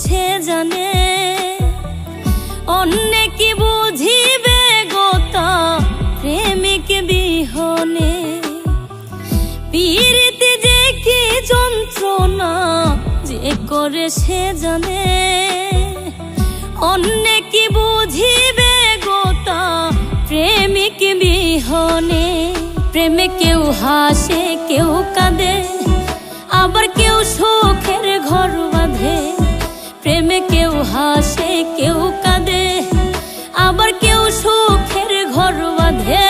সে জানে অন্যে কি বুঝিবে গোতা প্রেমিক বিহনে। পীড়িতি যে কি যন্ত্রণা যে করে সে জানে অন্যে কি বুঝিবে গোতা প্রেমিক বিহনে। প্রেমে কেউ হাসে কেউ কাঁদে আবার কেউ সুখের ঘর বাঁধে। প্রেমে কেউ হাসে কেউ কাঁদে আবার কেউ সুখের ঘর বাঁধে।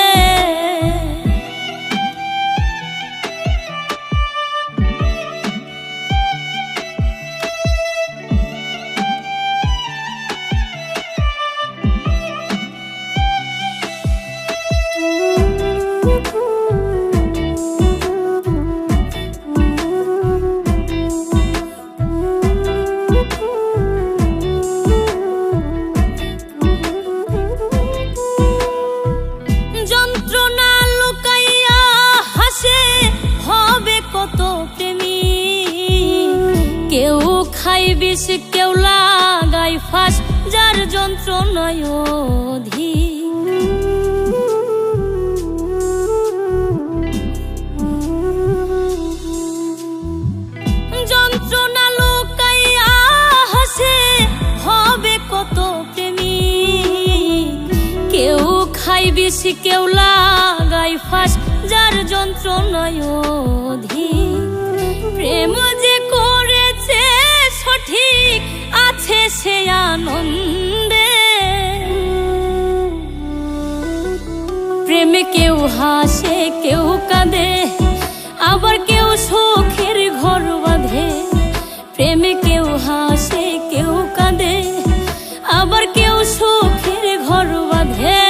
কেউ খাই বিষ কেউ লাগাই ফাঁস যার যন্ত্রণায় অধীর। যন্ত্রণা লুকাইয়া হাসে হবে কত প্রেমিক। কেউ খাই বিষ কেউ লাগাই ফাঁস যার যন্ত্রণায় অধীর। প্রেম যে করেছে সঠিক আছে সে আনন্দে। প্রেমে কেউ হাসে কেউ কাঁদে আবার কেউ সুখের ঘর বাঁধে। প্রেমে কেউ হাসে কেউ কাঁদে আবার কেউ সুখের ঘর বাঁধে।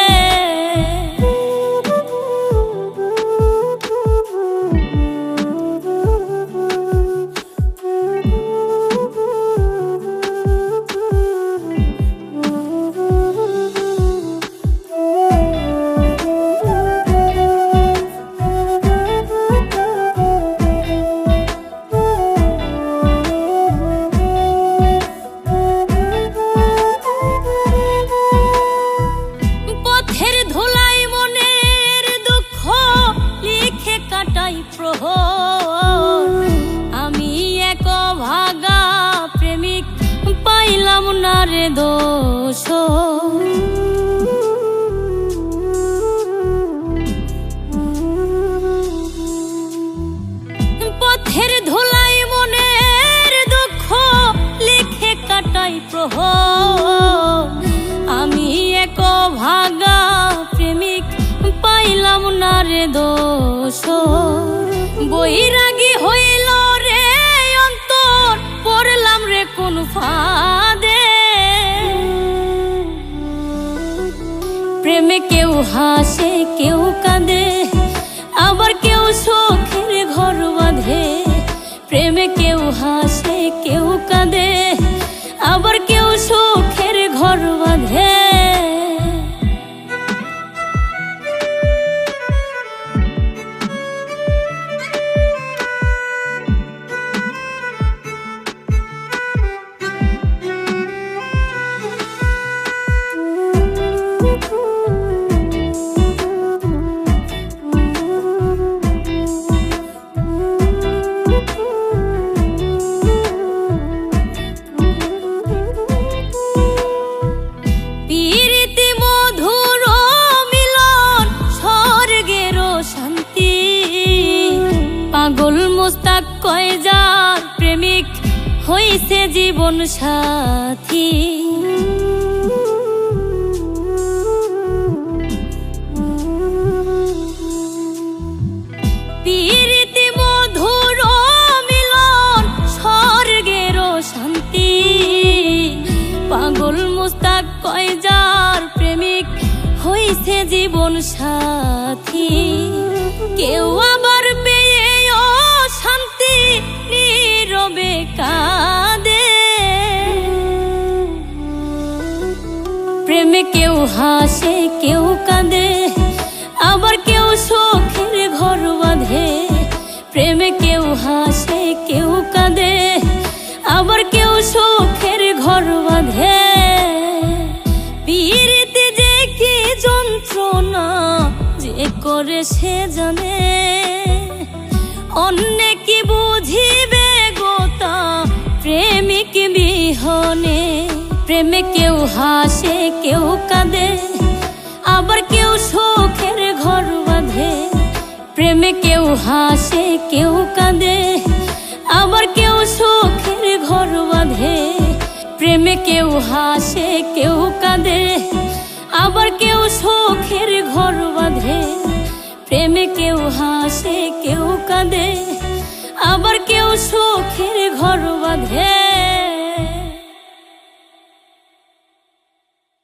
আমি এক ভাগা প্রেমিক পাইলাম না রে দোষ। পথের ধুলাই মনের দুঃখ লিখে কাটাই প্রহর। আমি এক ভাগা প্রেমিক পাইলাম না রে দোষ। বৈরাগী হইল রে অন্তর পড়লাম রে কোন ফাঁদে। প্রেমে কেউ হাসে কেউ কাঁদে আবার কেউ সুখের ঘর বাঁধে। প্রেমে কেউ হাসে কেউ কাঁদে আবার কেউ সুখের ঘর বাঁধে। পাগল মোস্তাক কয় যার প্রেমিক হইছে জীবন সাথী। হইছে জীবন সাথী, কেউ আবার পেয়ে শান্তি নীরবে কাঁদে। প্রেমে কেউ হাসে কেউ কাঁদে, আবার কেউ শোকের ঘর বাঁধে। প্রেমে কেউ হাসে কেউ কাঁদে, আবার কেউ শোকের ঘর বাঁধে। পীড়িতে যে কি যন্ত্রণা যে করে সে জানে, অন্যে কি বুঝিবে গোতা প্রেমিক বিহনে। প্রেমে কেউ হাসে কেউ কাঁদে, আবার কেউ শোকের ঘর বাঁধে। প্রেমে কেউ হাসে কেউ কাঁদে, আবার কেউ শোকের ঘর বাঁধে। প্রেমে কেউ হাসে কেউ কাঁদে, আবার কেউ শোকের ঘর বাঁধে। প্রেমে কেউ হাসে কেউ কাঁদে, আবার কেউ শোকের ঘর বাঁধে।